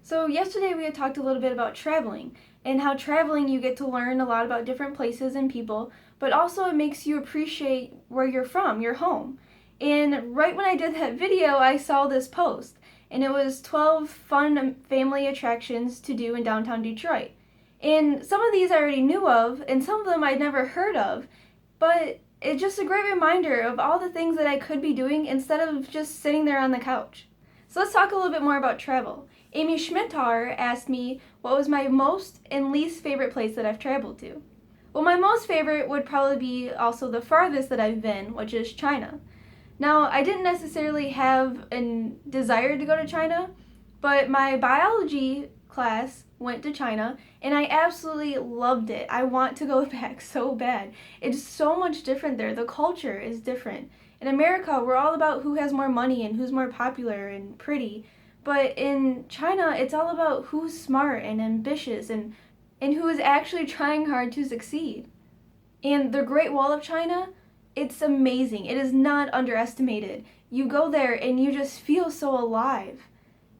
So yesterday we had talked a little bit about traveling and how traveling you get to learn a lot about different places and people, but also it makes you appreciate where you're from, your home. And right when I did that video, I saw this post, and it was 12 fun family attractions to do in downtown Detroit. And some of these I already knew of, and some of them I'd never heard of, but it's just a great reminder of all the things that I could be doing instead of just sitting there on the couch. So let's talk a little bit more about travel. Amy Schmidtar asked me what was my most and least favorite place that I've traveled to. Well, my most favorite would probably be also the farthest that I've been, which is China. Now, I didn't necessarily have a desire to go to China, but my biology class went to China and I absolutely loved it. I want to go back so bad. It's so much different there. The culture is different. In America, we're all about who has more money and who's more popular and pretty. But in China, it's all about who's smart and ambitious and who is actually trying hard to succeed. And the Great Wall of China, it's amazing. It is not underestimated. You go there and you just feel so alive.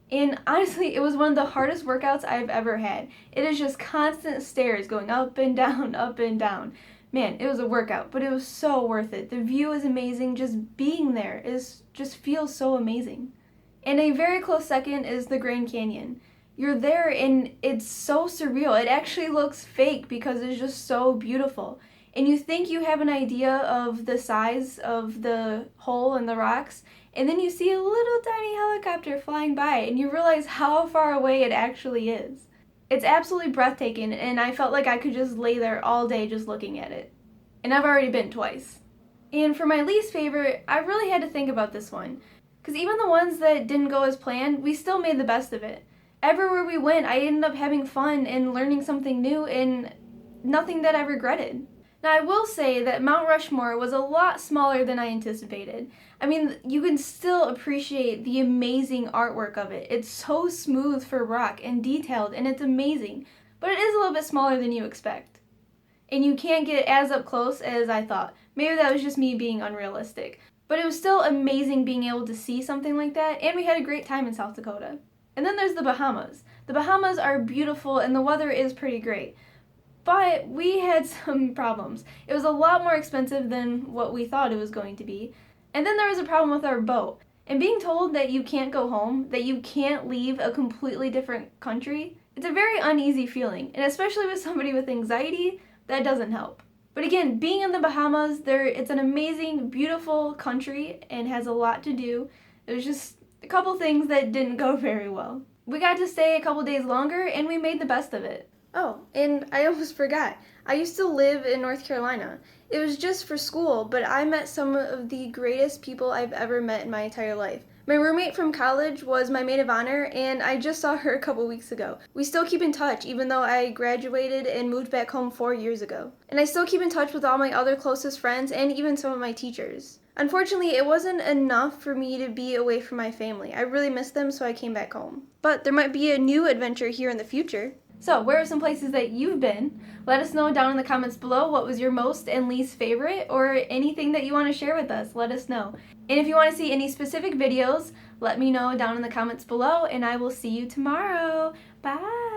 And honestly, it was one of the hardest workouts I've ever had. It is just constant stairs going up and down, up and down. Man, it was a workout, but it was so worth it. The view is amazing. Just being there just feels so amazing. And a very close second is the Grand Canyon. You're there and it's so surreal. It actually looks fake because it's just so beautiful. And you think you have an idea of the size of the hole in the rocks, and then you see a little tiny helicopter flying by and you realize how far away it actually is. It's absolutely breathtaking, and I felt like I could just lay there all day just looking at it. And I've already been twice. And for my least favorite, I really had to think about this one. Because even the ones that didn't go as planned, we still made the best of it. Everywhere we went, I ended up having fun and learning something new and nothing that I regretted. Now, I will say that Mount Rushmore was a lot smaller than I anticipated. I mean, you can still appreciate the amazing artwork of it. It's so smooth for rock and detailed, and it's amazing. But it is a little bit smaller than you expect. And you can't get as up close as I thought. Maybe that was just me being unrealistic. But it was still amazing being able to see something like that, and we had a great time in South Dakota. And then there's the Bahamas. The Bahamas are beautiful and the weather is pretty great. But we had some problems. It was a lot more expensive than what we thought it was going to be. And then there was a problem with our boat. And being told that you can't go home, that you can't leave a completely different country, it's a very uneasy feeling. And especially with somebody with anxiety, that doesn't help. But again, being in the Bahamas, it's an amazing, beautiful country and has a lot to do. There's just a couple things that didn't go very well. We got to stay a couple days longer and we made the best of it. Oh, and I almost forgot. I used to live in North Carolina. It was just for school, but I met some of the greatest people I've ever met in my entire life. My roommate from college was my maid of honor, and I just saw her a couple weeks ago. We still keep in touch, even though I graduated and moved back home 4 years ago. And I still keep in touch with all my other closest friends and even some of my teachers. Unfortunately, it wasn't enough for me to be away from my family. I really missed them, so I came back home. But there might be a new adventure here in the future. So, where are some places that you've been? Let us know down in the comments below what was your most and least favorite, or anything that you want to share with us. Let us know. And if you want to see any specific videos, let me know down in the comments below, and I will see you tomorrow. Bye!